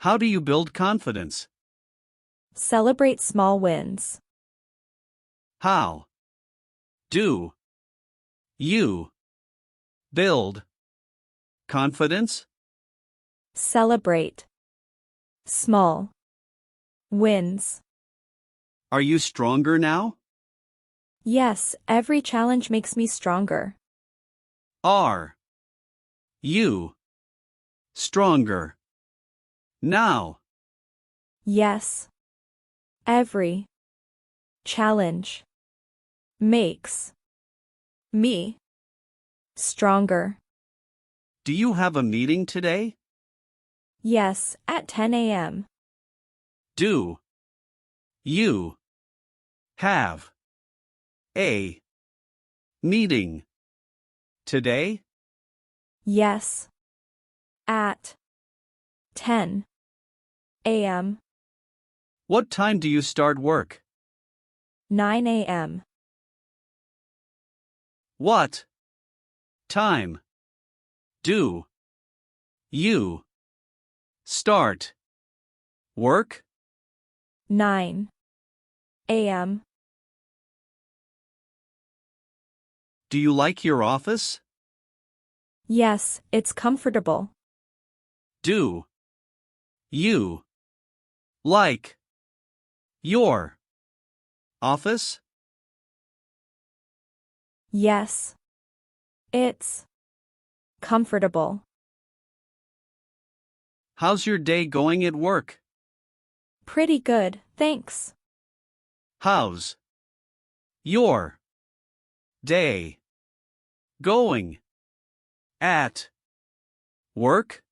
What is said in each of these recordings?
How do you build confidence? Celebrate small wins. How do you build confidence? Celebrate small wins. Are you stronger now? Yes, every challenge makes me stronger. Are you stronger now? Yes. Every challenge makes me stronger. Do you have a meeting today? Yes, at 10 a.m. Do you have a meeting today? Yes. At 10 a.m. What time do you start work? 9 a.m. What time do you start work? 9 a.m. Do you like your office? Yes, it's comfortable. Do you like your office? Yes. It's comfortable. How's your day going at work? Pretty good, thanks. How's your day going at work?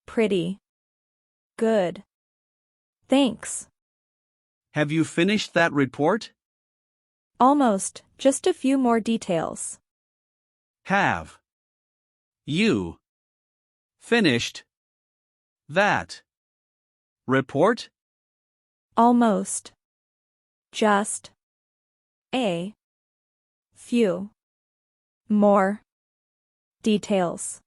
Pretty good. Thanks. Have you finished that report? Almost, just a few more details. Have you finished that report? Almost. Just a few more details.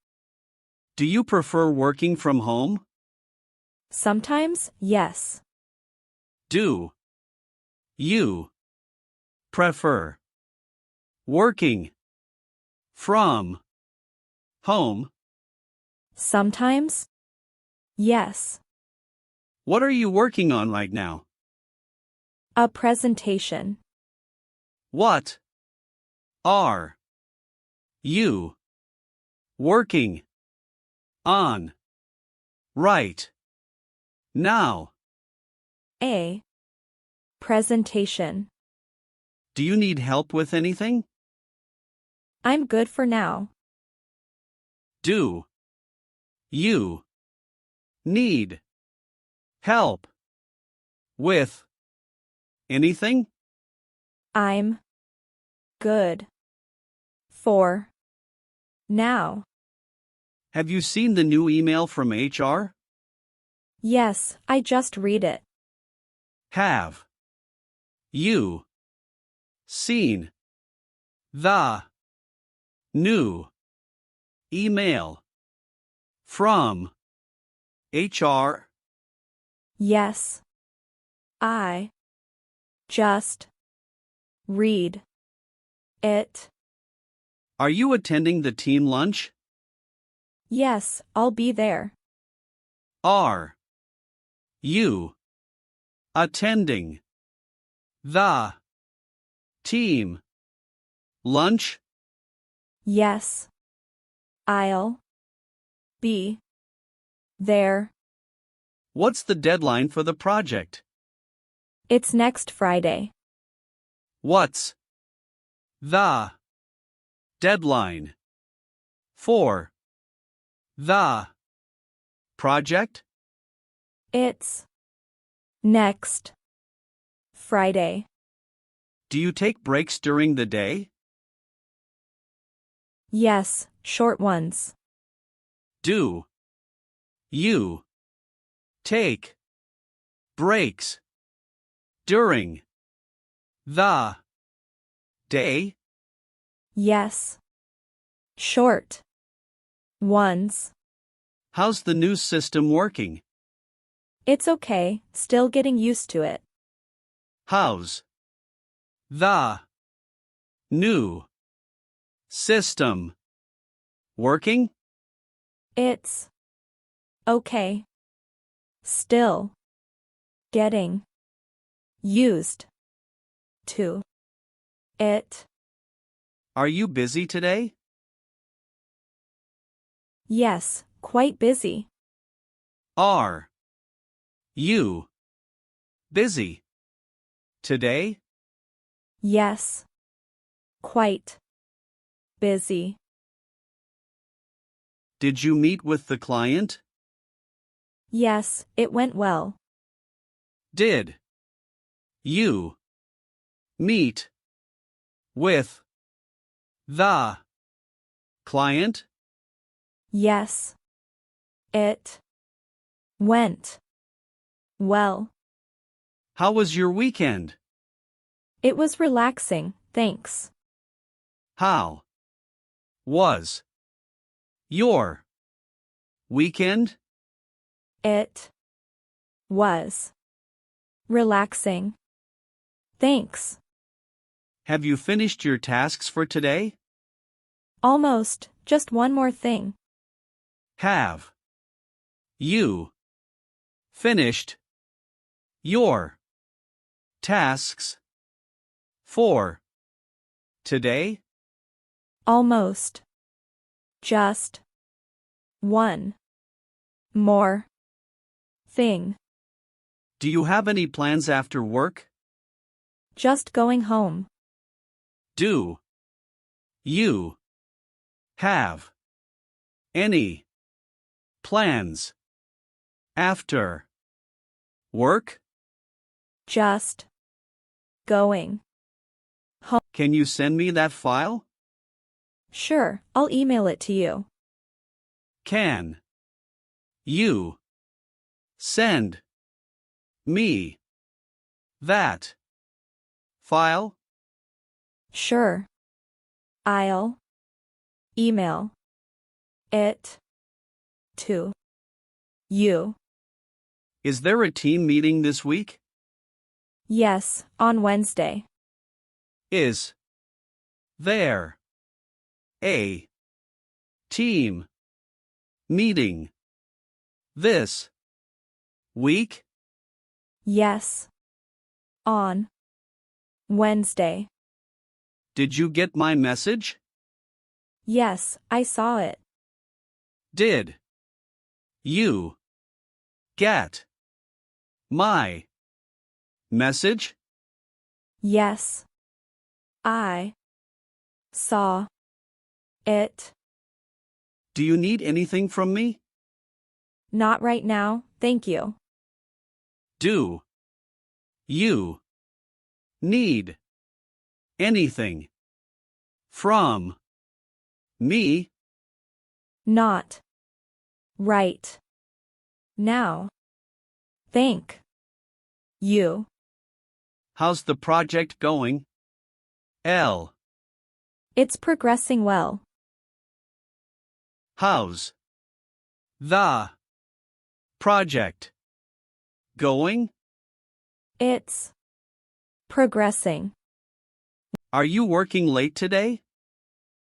Do you prefer working from home? Sometimes, yes. Do you prefer working from home? Sometimes, yes. What are you working on right now? A presentation. What are you working on right now? A presentation. Do you need help with anything? I'm good for now. Do you need help with anything? I'm good for now. Have you seen the new email from HR? Yes, I just read it. Have you seen the new email from HR? Yes. I just read it. Are you attending the team lunch? Yes, I'll be there. Are you attending the team lunch? Yes. I'll be there. What's the deadline for the project? It's next Friday. What's the deadline for the project? It's next Friday. Do you take breaks during the day? Yes, short ones. Do you take breaks during the day? Yes. Short ones. How's the news system working? It's okay, still getting used to it. How's the new system working? It's okay. Still getting used to it. Are you busy today? Yes, quite busy. Are you busy today? Yes, quite busy. Did you meet with the client? Yes, it went well. Did you meet with the client? Yes, it went well. How was your weekend? It was relaxing, thanks. How was your weekend? It was relaxing. Thanks. Have you finished your tasks for today? Almost, just one more thing. Have you finished your tasks for today? Almost. Just one more thing. Do you have any plans after work? Just going home. Do you have any plans after work? Just going. Can you send me that file? Sure, I'll email it to you. Can you send me that file? Sure. I'll email it to you. Is there a team meeting this week? Yes, on Wednesday. Is there a team meeting this week? Yes. On Wednesday. Did you get my message? Yes, I saw it. Did you get my message? Yes. I saw it. Do you need anything from me? Not right now, thank you. Do you need anything from me? Not right now. Thank you. How's the project going? L. It's progressing well. How's the project going? It's progressing. Are you working late today?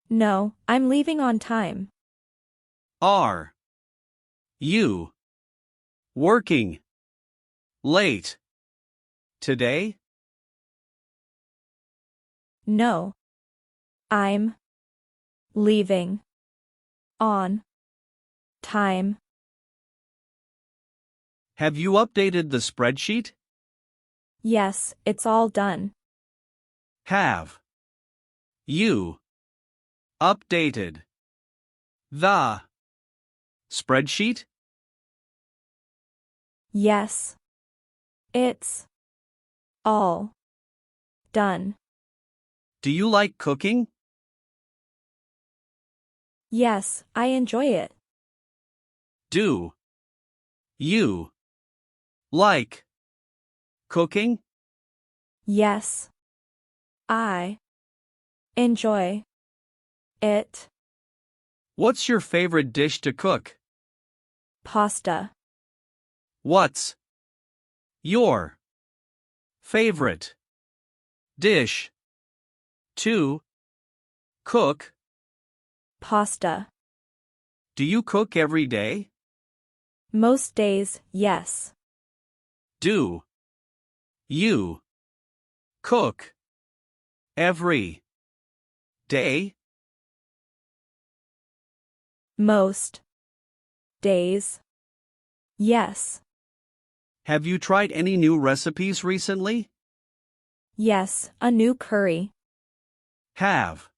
No, I'm leaving on time. Are you working late today? No. I'm leaving on time. Have you updated the spreadsheet? Yes, it's all done. Have you updated the spreadsheet? Yes. It's all done. Do you like cooking? Yes, I enjoy it. Do you like cooking? Yes. I enjoy it. What's your favorite dish to cook? Pasta. What's your favorite dish to cook? Pasta. Do you cook every day? Most days, yes. Do you cook every day? Most days, yes. Have you tried any new recipes recently? Yes, a new curry. Have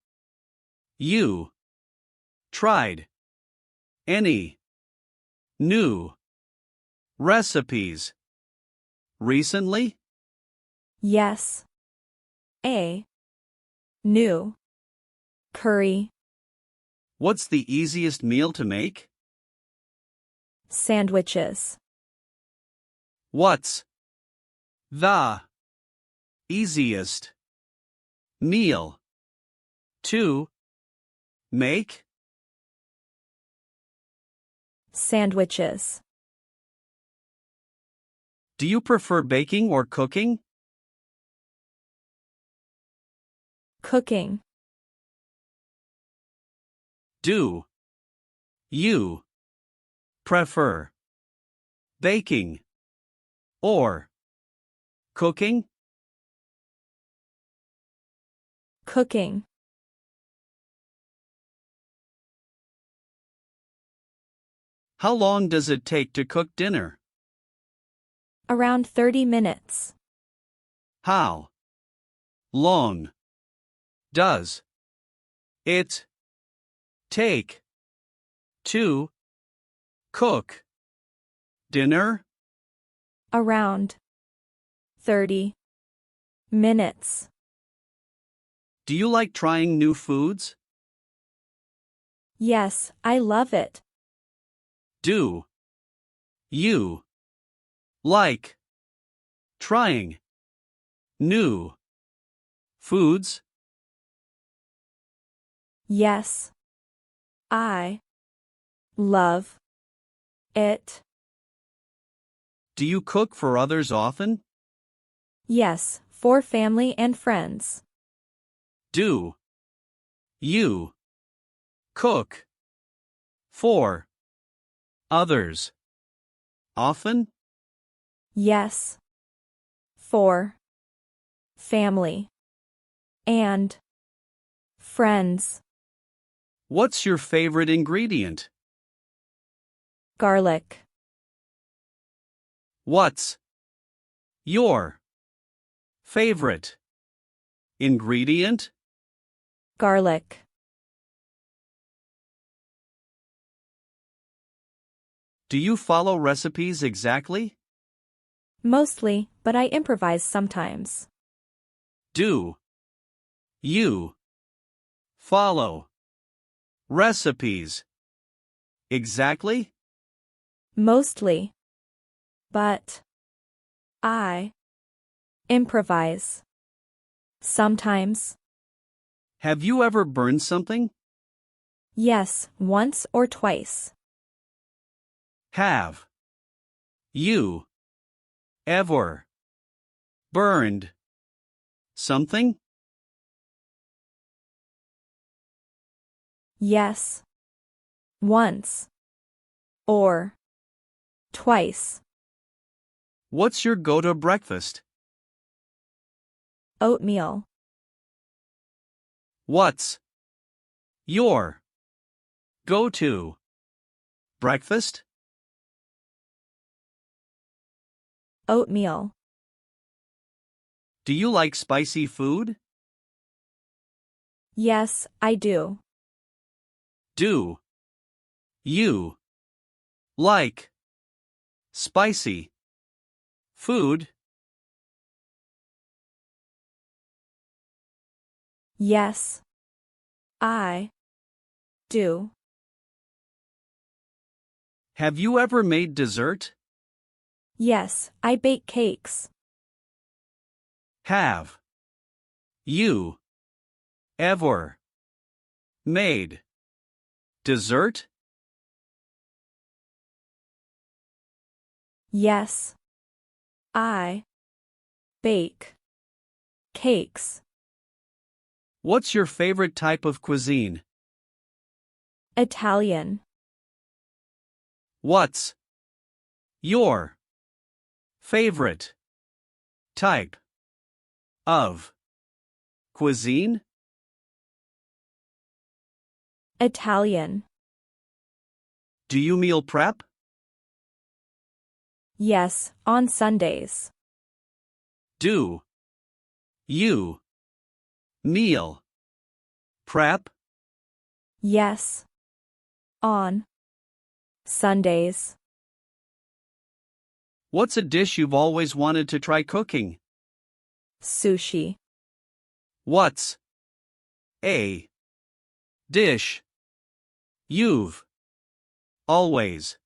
you tried any new recipes recently? Yes. A new curry. What's the easiest meal to make? Sandwiches. What's the easiest meal to make? Sandwiches. Do you prefer baking or cooking? Cooking. Do you prefer baking or cooking? Cooking. How long does it take to cook dinner? Around 30 minutes. How long does it take to cook dinner? Around 30 minutes. Do you like trying new foods? Yes, I love it. Do you like trying new foods? Yes. I love it. Do you cook for others often? Yes, for family and friends. Do you cook for others often? Yes. For family and friends. What's your favorite ingredient? Garlic. What's your favorite ingredient? Garlic. Do you follow recipes exactly? Mostly, but I improvise sometimes. Do you follow recipes exactly? Mostly. But I improvise sometimes. Have you ever burned something? Yes, once or twice. Have you ever burned something? Yes. Once. Or twice. What's your go-to breakfast? Oatmeal. What's your go-to breakfast? Oatmeal. Do you like spicy food? Yes, I do. Do you like spicy food? Yes. I do. Have you ever made dessert? Yes, I bake cakes. Have you ever made dessert? Yes. I bake cakes. What's your favorite type of cuisine? Italian. What's your favorite type of cuisine? Italian. Do you meal prep? Yes, on Sundays. Do you meal prep? Yes. On Sundays. What's a dish you've always wanted to try cooking? Sushi. What's a dish you've always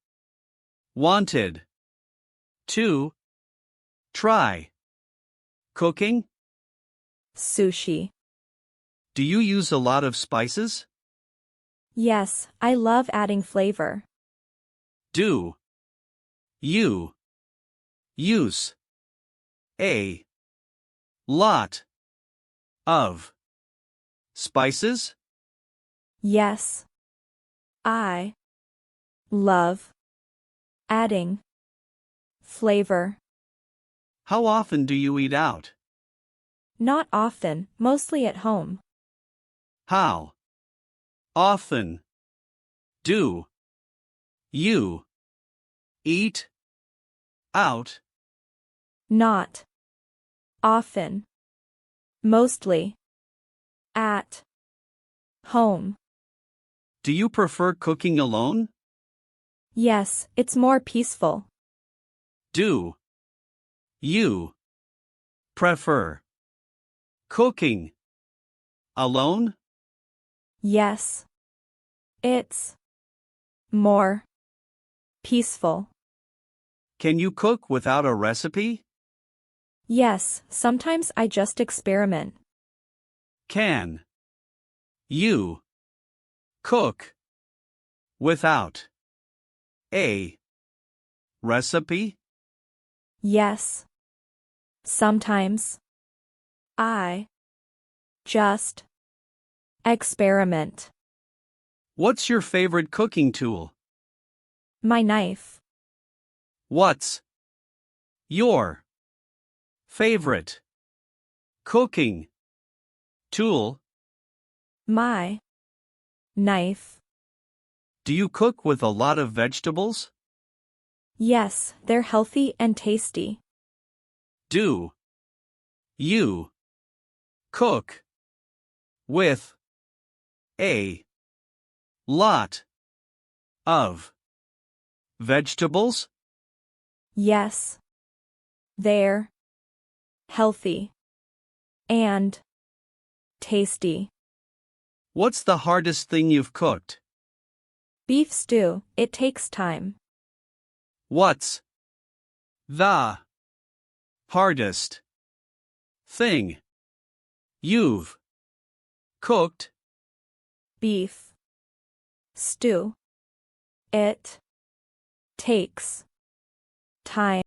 wanted to try cooking? Sushi. Do you use a lot of spices? Yes, I love adding flavor. Do you use a lot of spices? Yes. I love adding flavor. How often do you eat out? Not often, mostly at home. How often do you eat out? Not often. Mostly at home. Do you prefer cooking alone? Yes, it's more peaceful. Do you prefer cooking alone? Yes. It's more peaceful. Can you cook without a recipe? Yes, sometimes I just experiment. Can you cook without a recipe? Yes. Sometimes I just experiment. What's your favorite cooking tool? My knife. What's your favorite cooking tool? My knife. Do you cook with a lot of vegetables? Yes, they're healthy and tasty. Do you cook with a lot of vegetables? Yes. They're healthy and tasty. What's the hardest thing you've cooked? Beef stew, it takes time. What's the hardest thing you've cooked? Beef stew. It takes time.